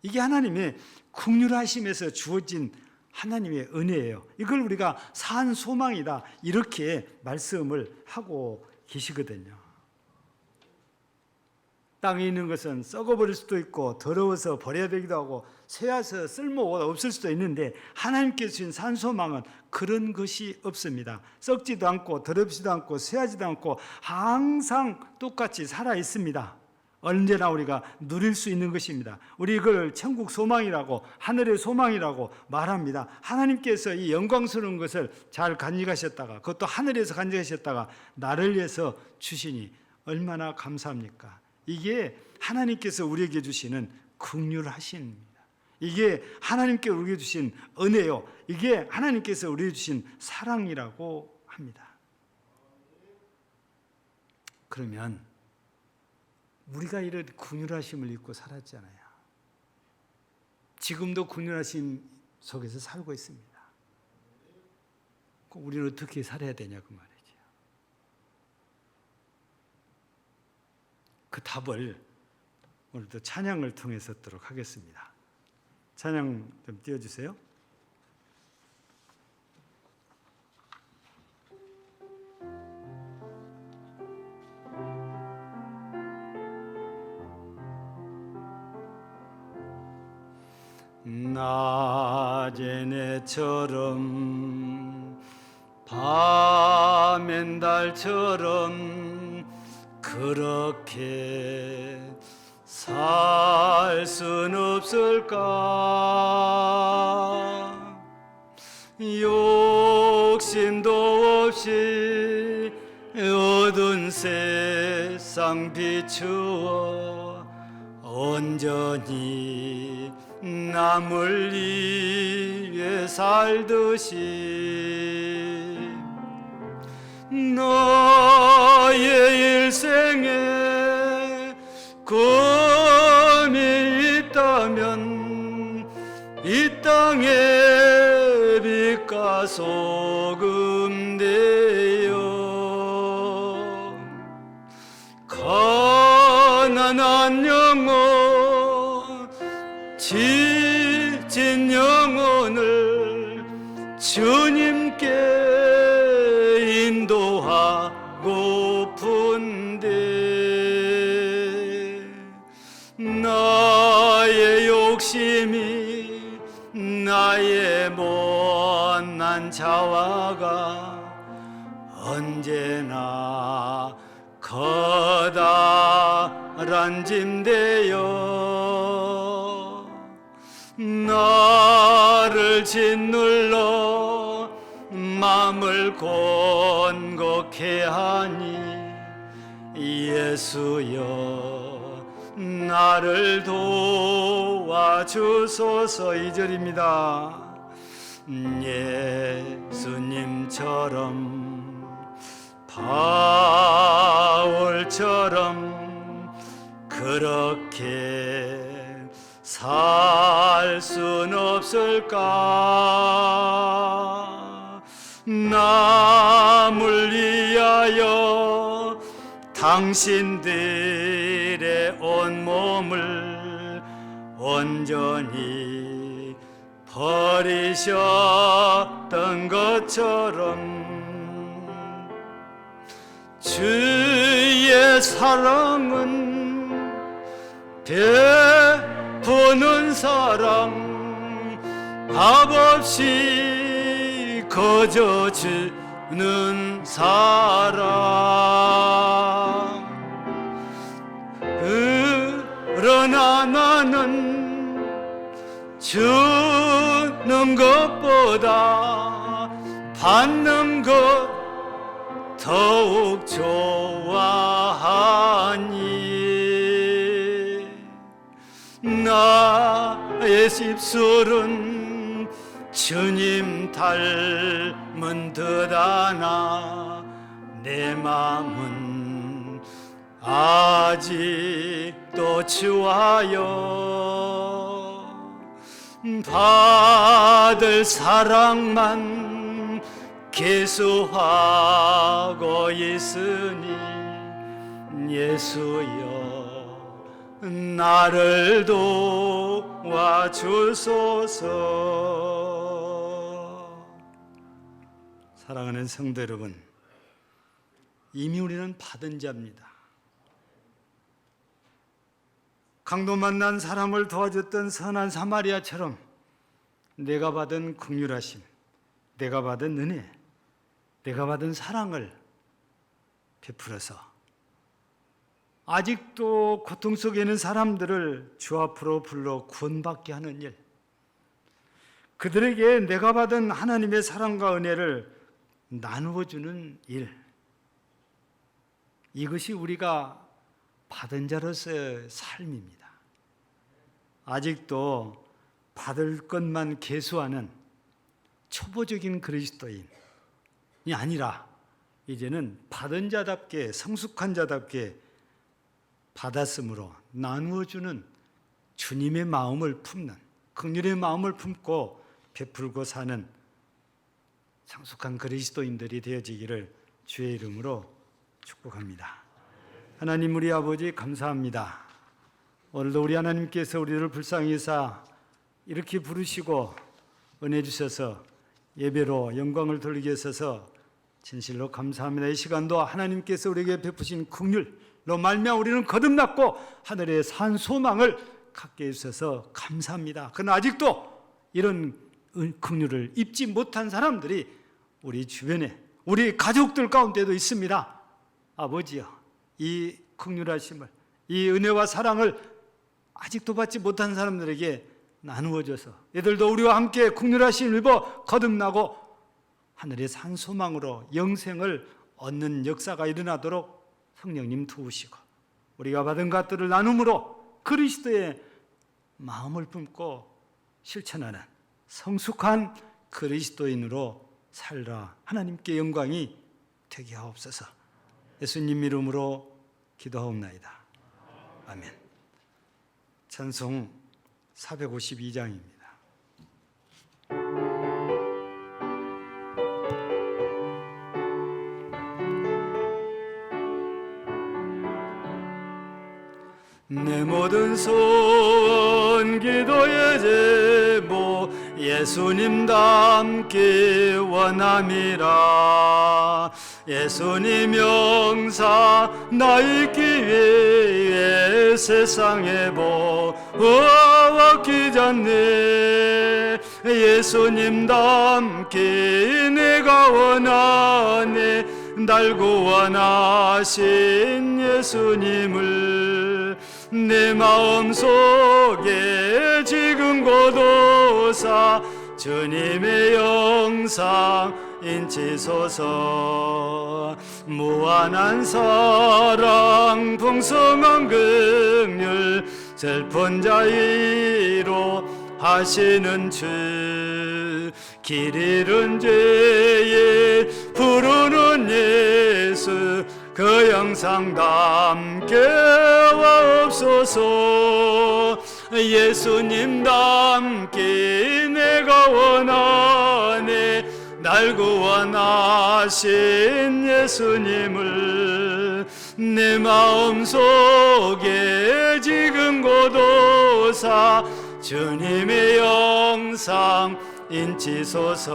Speaker 1: 이게 하나님의 긍휼하심에서 주어진 하나님의 은혜예요. 이걸 우리가 산 소망이다, 이렇게 말씀을 하고 계시거든요. 땅에 있는 것은 썩어버릴 수도 있고 더러워서 버려야 되기도 하고 쇠해서 쓸모가 없을 수도 있는데, 하나님께서 주신 산소망은 그런 것이 없습니다. 썩지도 않고 더럽지도 않고 쇠하지도 않고 항상 똑같이 살아 있습니다. 언제나 우리가 누릴 수 있는 것입니다. 우리 이걸 천국 소망이라고, 하늘의 소망이라고 말합니다. 하나님께서 이 영광스러운 것을 잘 간직하셨다가, 그것도 하늘에서 간직하셨다가 나를 위해서 주시니 얼마나 감사합니까? 이게 하나님께서 우리에게 주시는 긍휼하심입니다. 이게 하나님께 우리에게 주신 은혜요. 이게 하나님께서 우리에게 주신 사랑이라고 합니다. 그러면 우리가 이런 긍휼하심을 입고 살았잖아요. 지금도 긍휼하심 속에서 살고 있습니다. 우리는 어떻게 살아야 되냐 그 말이죠. 그 답을 오늘도 찬양을 통해서 듣도록 하겠습니다. 찬양 좀 띄워주세요. 낮에 내처럼 밤엔 달처럼 그렇게 살 순 없을까? 욕심도 없이 어두운 세상 비추어 온전히 남을 위해 살듯이 너의 일생에 꿈이 있다면 이 땅에 빛과 소금 되어 가난한 영혼 지친 영혼을 주님께 인도하고픈데 나의 욕심이 나의 못난 자화가 언제나 커다란 짐 되어 나를 짓눌러 마음을 곤곡해 하니 예수여 나를 도와주소서. 2절입니다. 예수님처럼 바울처럼 그렇게 살 순 없을까? 남을 위하여 당신들 내 온몸을 온전히 버리셨던 것처럼 주의 사랑은 베푸는 사랑 값없이 거저 주는 사랑 그러나 나는 주는 것보다 받는 것 더욱 좋아하니 나의 입술은 주님 닮은 듯 하나 내 마음은 아직도 주와요 받을 사랑만 계수하고 있으니 예수여 나를 도와주소서. 사랑하는 성도 여러분, 이미 우리는 받은 자입니다. 강도 만난 사람을 도와줬던 선한 사마리아처럼 내가 받은 긍휼하심, 내가 받은 은혜, 내가 받은 사랑을 베풀어서 아직도 고통 속에 있는 사람들을 주 앞으로 불러 구원받게 하는 일, 그들에게 내가 받은 하나님의 사랑과 은혜를 나누어 주는 일, 이것이 우리가 받은 자로서의 삶입니다. 아직도 받을 것만 계수하는 초보적인 그리스도인이 아니라 이제는 받은 자답게 성숙한 자답게 받았으므로 나누어주는 주님의 마음을 품는 긍휼의 마음을 품고 베풀고 사는 성숙한 그리스도인들이 되어지기를 주의 이름으로 축복합니다. 하나님 우리 아버지 감사합니다. 오늘도 우리 하나님께서 우리를 불쌍히 여사 이렇게 부르시고 은혜 주셔서 예배로 영광을 돌리게 하셔서 진실로 감사합니다. 이 시간도 하나님께서 우리에게 베푸신 긍휼로 말미암아 우리는 거듭났고 하늘의 산 소망을 갖게 해주셔서 감사합니다. 그러나 아직도 이런 긍휼을 입지 못한 사람들이 우리 주변에 우리 가족들 가운데도 있습니다. 아버지여, 이 긍휼하심을, 이 은혜와 사랑을 아직도 받지 못한 사람들에게 나누어줘서 이들도 우리와 함께 긍휼하심을 입어 거듭나고 하늘의 산 소망으로 영생을 얻는 역사가 일어나도록 성령님 도우시고 우리가 받은 것들을 나눔으로 그리스도의 마음을 품고 실천하는 성숙한 그리스도인으로 살라 하나님께 영광이 되게 하옵소서. 예수님 이름으로 기도하옵나이다. 아멘. 찬송 452장입니다. 내 모든 소원 기도의 제목 예수님 닮기 원함이라. 예수님 영사 나 있기 위해 세상에 보아 기잖네. 예수님 닮기 내가 원하네. 날 구원하신 예수님을 내 마음속에 지금 고도사 주님의 영상 인치소서. 무한한 사랑 풍성한 긍휼 슬픈 자의로 하시는 주. 길 잃은 죄에 부르는 예수 그 영상 담게 와옵소서. 예수님 닮기 내가 원하네. 날 구원하신 예수님을 내 마음속에 지금 고도사 주님의 영상 인치소서.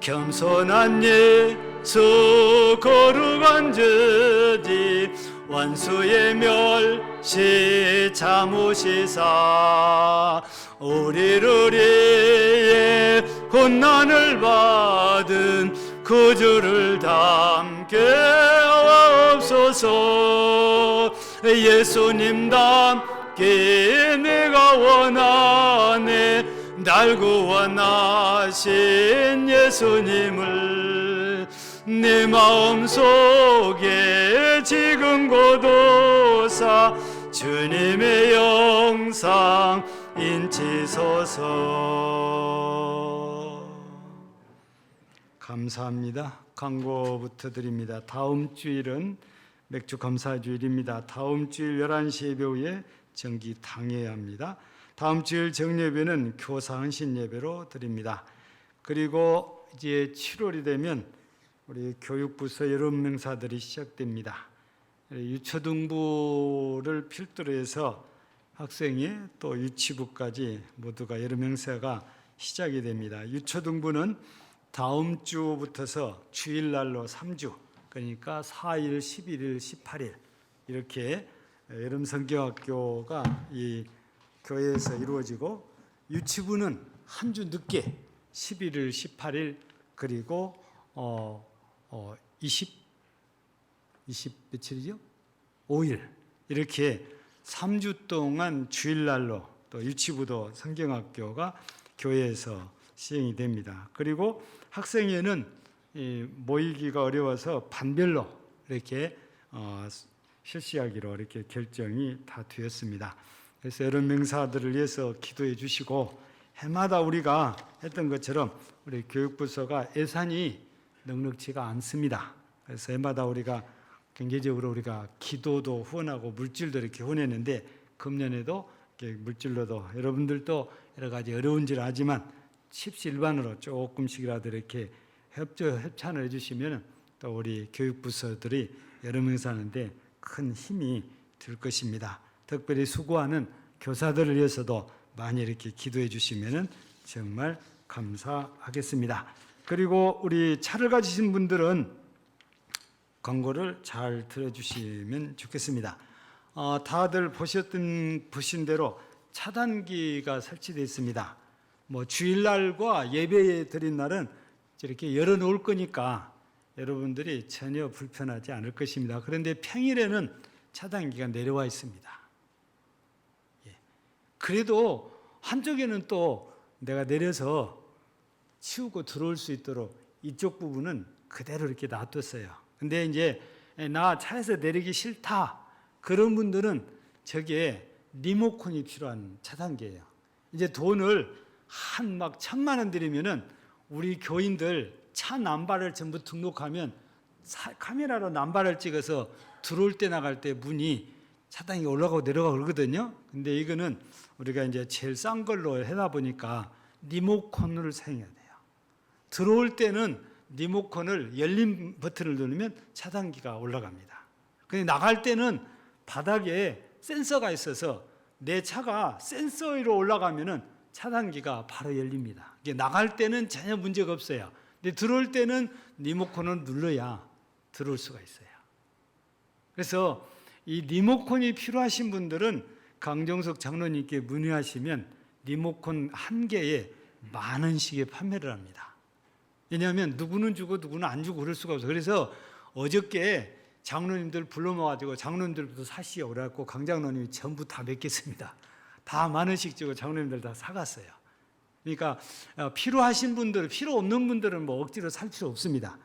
Speaker 1: 겸손한 예수 거룩한 저지 원수의 멸시 참으시사 우리를 위해 고난을 받은 그 주를 담게 하옵소서. 예수님답게 내가 원하네 날 구원하신 예수님을 내 마음속에 지금 고도사 주님의 영상 인치소서. 감사합니다. 광고부터 드립니다. 다음 주일은 맥주 감사주일입니다. 다음 주일 11시 예배 후에 정기 당해야 합니다. 다음 주일 정예배는 교사헌신 예배로 드립니다. 그리고 이제 7월이 되면 우리 교육부서 여름 맹사들이 시작됩니다. 유초등부를 필두로 해서 학생이 또 유치부까지 모두가 여름 행사가 시작이 됩니다. 유초등부는 다음 주부터서 주일날로 3주, 그러니까 4일, 11일, 18일 이렇게 여름 성경학교가 이 교회에서 이루어지고, 유치부는 한 주 늦게 11일, 18일 그리고 20 며칠이죠? 5일 이렇게 3주 동안 주일날로 또 유치부도 성경학교가 교회에서 시행이 됩니다. 그리고 학생회는 모이기가 어려워서 반별로 이렇게 실시하기로 이렇게 결정이 다 되었습니다. 그래서 여러 맹사들을 위해서 기도해 주시고, 해마다 우리가 했던 것처럼 우리 교육부서가 예산이 넉넉지가 않습니다. 그래서 해마다 우리가 경제적으로 우리가 기도도 후원하고 물질도 이렇게 후원했는데, 금년에도 이렇게 물질로도 여러분들도 여러 가지 어려운 일 하지만 십시일반으로 조금씩이라도 이렇게 협찬을 해주시면 또 우리 교육부서들이 여러 맹사하는데 큰 힘이 될 것입니다. 특별히 수고하는 교사들을 위해서도 많이 이렇게 기도해 주시면 정말 감사하겠습니다. 그리고 우리 차를 가지신 분들은 광고를 잘 들어주시면 좋겠습니다. 다들 보신 대로 차단기가 설치되어 있습니다. 뭐 주일날과 예배 드린 날은 이렇게 열어놓을 거니까 여러분들이 전혀 불편하지 않을 것입니다. 그런데 평일에는 차단기가 내려와 있습니다. 그래도 한쪽에는 또 내가 내려서 치우고 들어올 수 있도록 이쪽 부분은 그대로 이렇게 놔뒀어요. 근데 이제 나 차에서 내리기 싫다 그런 분들은 저게 리모컨이 필요한 차단기예요. 이제 돈을 한 막 1,000만 원 들이면은 우리 교인들 차 남발을 전부 등록하면 카메라로 남발을 찍어서 들어올 때 나갈 때 문이 차단이 올라가고 내려가고 그러거든요. 근데 이거는 우리가 이제 제일 싼 걸로 해다 보니까 리모컨을 사용해야 돼요. 들어올 때는 리모컨을 열린 버튼을 누르면 차단기가 올라갑니다. 근데 나갈 때는 바닥에 센서가 있어서 내 차가 센서 위로 올라가면은 차단기가 바로 열립니다. 이게 나갈 때는 전혀 문제가 없어요. 근데 들어올 때는 리모컨을 눌러야 들어올 수가 있어요. 그래서 이 리모컨이 필요하신 분들은 강정석 장로님께 문의하시면 리모컨 한 개에 10,000원씩에 판매를 합니다. 왜냐하면 누구는 주고 누구는 안 주고 그럴 수가 없어요. 그래서 어저께 장로님들 불러 모아가지고 장로님들부터 사시오 그래갖고 강 장로님이 전부 다 맺겠습니다. 다 10,000원씩 주고 장로님들 다 사갔어요. 그러니까 필요하신 분들, 필요 없는 분들은 뭐 억지로 살 필요 없습니다.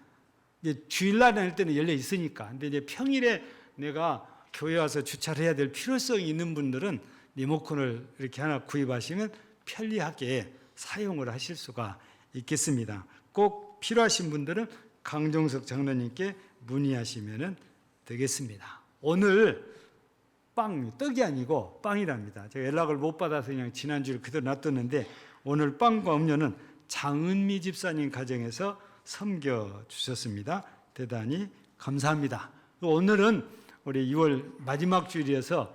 Speaker 1: 이제 주일날 다닐 때는 열려 있으니까. 근데 이제 평일에 내가 교회 와서 주차를 해야 될 필요성이 있는 분들은 리모컨을 이렇게 하나 구입하시면 편리하게 사용을 하실 수가 있겠습니다. 꼭 필요하신 분들은 강정석 장로님께 문의하시면 되겠습니다. 오늘 떡이 아니고 빵이랍니다. 제가 연락을 못 받아서 그냥 지난주에 그대로 놔뒀는데 오늘 빵과 음료는 장은미 집사님 가정에서 섬겨주셨습니다. 대단히 감사합니다. 오늘은 우리 6월 마지막 주일이어서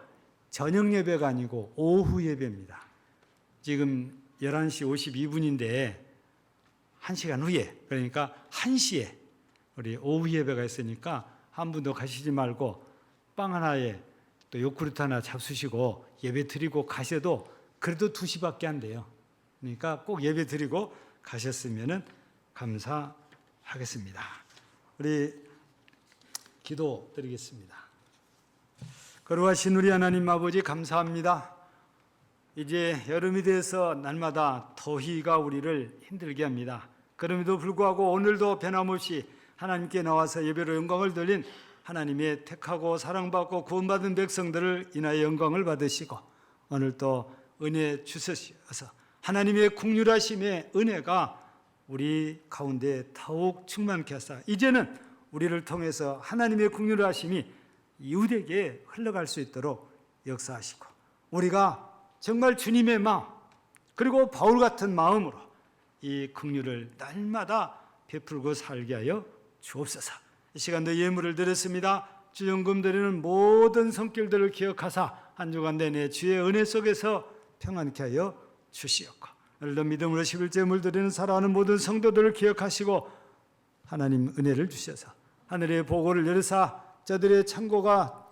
Speaker 1: 저녁 예배가 아니고 오후 예배입니다. 지금 11시 52분인데 1시간 후에, 그러니까 1시에 우리 오후 예배가 있으니까 한 분도 가시지 말고 빵 하나에 또 요구르트 하나 잡수시고 예배 드리고 가셔도 그래도 2시밖에 안 돼요. 그러니까 꼭 예배 드리고 가셨으면 감사하겠습니다. 우리 기도 드리겠습니다. 거룩하신 우리 하나님 아버지, 감사합니다. 이제 여름이 돼서 날마다 더위가 우리를 힘들게 합니다. 그럼에도 불구하고 오늘도 변함없이 하나님께 나와서 예배로 영광을 돌린 하나님의 택하고 사랑받고 구원받은 백성들을 인하여 영광을 받으시고, 오늘 또 은혜 주셔서 하나님의 긍휼하심의 은혜가 우리 가운데 더욱 충만케 하사 이제는 우리를 통해서 하나님의 긍휼하심이 이웃에게 흘러갈 수 있도록 역사하시고, 우리가 정말 주님의 마음, 그리고 바울 같은 마음으로 이 긍휼을 날마다 베풀고 살게 하여 주옵소서. 이 시간도 예물을 드렸습니다. 주연금 드리는 모든 손길들을 기억하사 한 주간 내내 주의 은혜 속에서 평안케 하여 주시옵고, 오늘도 믿음으로 11제물 드리는 사랑하는 모든 성도들을 기억하시고 하나님 은혜를 주셔서 하늘의 보고를 열으사 저들의 창고가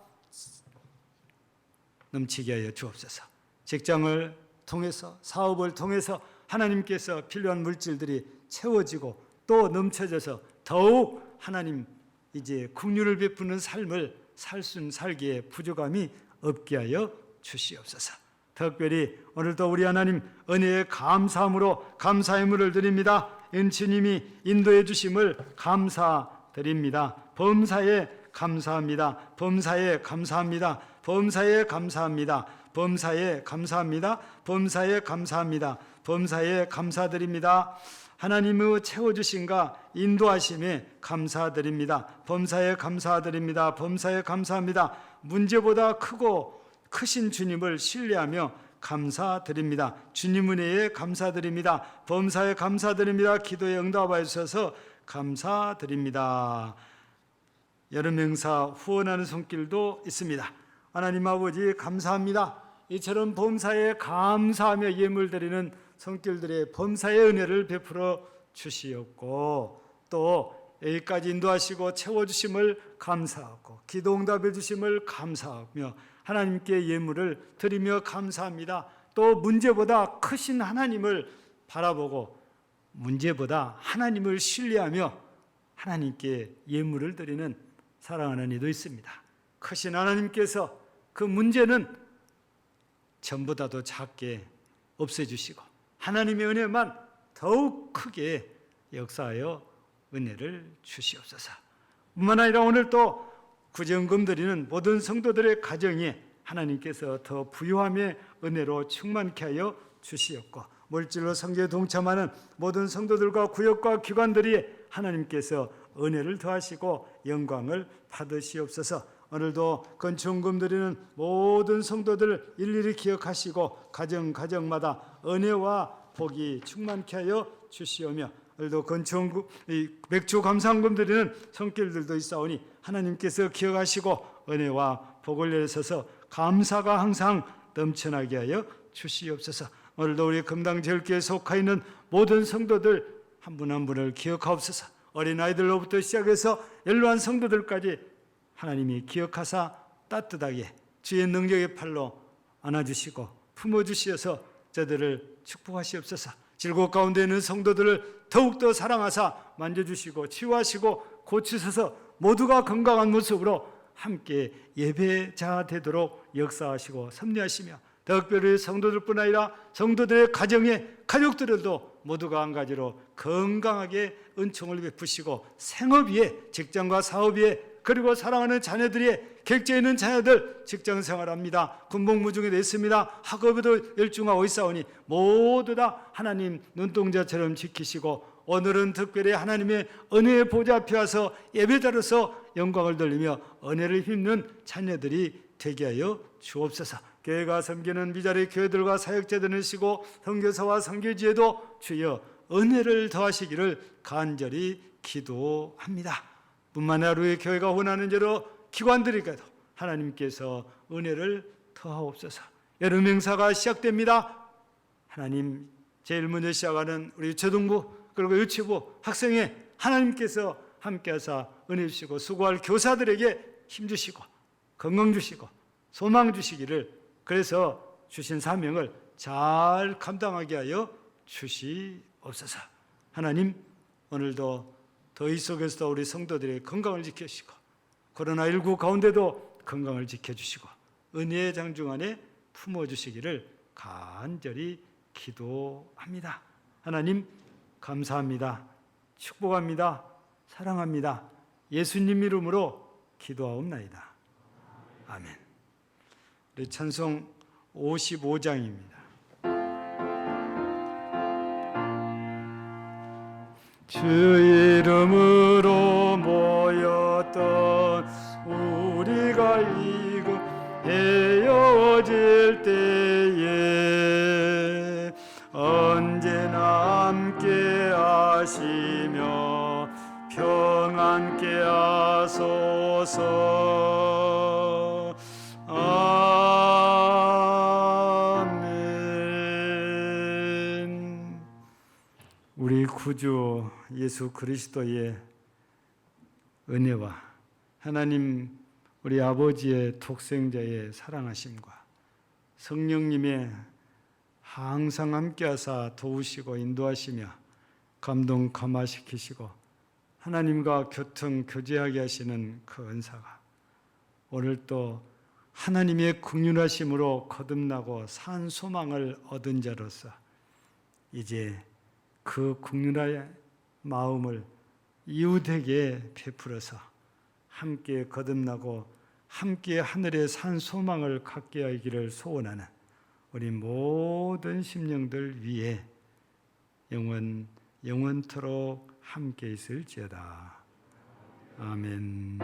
Speaker 1: 넘치게 하여 주옵소서. 직장을 통해서, 사업을 통해서 하나님께서 필요한 물질들이 채워지고 또 넘쳐져서 더욱 하나님 이제 긍휼을 베푸는 삶을 살기에 부족함이 없게 하여 주시옵소서. 특별히 오늘도 우리 하나님 은혜에 감사함으로 감사의 물을 드립니다. 주님이 인도해 주심을 감사드립니다. 범사에 감사합니다. 범사에 감사합니다. 범사에 감사합니다. 범사에 감사합니다. 범사에 감사합니다. 범사에 감사드립니다. 하나님의 채워주심과 인도하심에 감사드립니다. 범사에 감사드립니다. 범사에 감사합니다. 문제보다 크신 주님을 신뢰하며 감사드립니다. 주님 은혜에 감사드립니다. 범사에 감사드립니다. 기도에 응답하여 주셔서 감사드립니다. 여름 행사 후원하는 손길도 있습니다. 하나님 아버지, 감사합니다. 이처럼 범사에 감사하며 예물 드리는 손길들의 범사의 은혜를 베풀어 주시옵고, 또 여기까지 인도하시고 채워주심을 감사하고 기도 응답해 주심을 감사하며 하나님께 예물을 드리며 감사합니다. 또 문제보다 크신 하나님을 바라보고 문제보다 하나님을 신뢰하며 하나님께 예물을 드리는 사랑하는 이도 있습니다. 크신 하나님께서 그 문제는 전보다도 작게 없애주시고 하나님의 은혜만 더욱 크게 역사하여 은혜를 주시옵소서. 뿐만 아니라 오늘 또 구제연금 드리는 모든 성도들의 가정에 하나님께서 더 부유함의 은혜로 충만케 하여 주시옵고, 물질로 성교에 동참하는 모든 성도들과 구역과 기관들이 하나님께서 은혜를 더하시고 영광을 받으시옵소서. 오늘도 건축금 드리는 모든 성도들을 일일이 기억하시고 가정마다 은혜와 복이 충만케 하여 주시오며, 오늘도 건축금, 맥주 감상금 드리는 손길들도 있사오니 하나님께서 기억하시고 은혜와 복을 내리셔서 감사가 항상 넘쳐나게 하여 주시옵소서. 오늘도 우리 금당제일교회에 속해 있는 모든 성도들 한 분 한 분을 기억하옵소서. 어린아이들로부터 시작해서 연로한 성도들까지 하나님이 기억하사 따뜻하게 주의 능력의 팔로 안아주시고 품어주시어서 저들을 축복하시옵소서. 질곡 가운데 있는 성도들을 더욱더 사랑하사 만져주시고 치유하시고 고치셔서 모두가 건강한 모습으로 함께 예배자 되도록 역사하시고 섭리하시며, 특별히 성도들뿐 아니라 성도들의 가정에 가족들에도 모두가 한 가지로 건강하게 은총을 베푸시고 생업 위에, 직장과 사업 위에, 그리고 사랑하는 자녀들이 객지에 있는 자녀들 직장 생활합니다. 군복무중에 있습니다. 학업에도 열중하고 있사오니 모두 다 하나님 눈동자처럼 지키시고, 오늘은 특별히 하나님의 은혜의 보좌 앞에 와서 예배자로서 영광을 돌리며 은혜를 힘는 자녀들이 되게 하여 주옵소서. 교회가 섬기는 미자리 교회들과 사역자들을 쓰고 선교사와 선교지에도 주여 은혜를 더하시기를 간절히 기도합니다. 뿐만 아니라 우리 교회가 원하는 대로 기관들에게도 하나님께서 은혜를 더하옵소서. 여름 행사가 시작됩니다. 하나님, 제일 먼저 시작하는 우리 초등부 그리고 유치부 학생회 하나님께서 함께하사 은혜 주시고, 수고할 교사들에게 힘 주시고 건강 주시고 소망 주시기를, 그래서 주신 사명을 잘 감당하게 하여 주시옵소서. 하나님, 오늘도 더위 속에서도 우리 성도들의 건강을 지켜주시고, 코로나19 가운데도 건강을 지켜주시고 은혜의 장중 안에 품어주시기를 간절히 기도합니다. 하나님, 감사합니다. 축복합니다. 사랑합니다. 예수님 이름으로 기도하옵나이다. 아멘. 우리 찬송 55장입니다. 주 이름으로 모였던 우리가 이거 헤어질 때에 언제나 함께 하시며 평안케 하소서. 아멘. 우리 구주 예수 그리스도의 은혜와 하나님 우리 아버지의 독생자의 사랑하심과 성령님의 항상 함께하사 도우시고 인도하시며 감동 감화시키시고 하나님과 교통 교제하게 하시는 그 은사가 오늘 또 하나님의 긍휼하심으로 거듭나고 산 소망을 얻은 자로서 이제 그 긍휼의 마음을 이웃에게 베풀어서 함께 거듭나고 함께 하늘의 산 소망을 갖게 하기를 소원하는 우리 모든 심령들 위에 영원토록 함께 있을지어다. 아멘.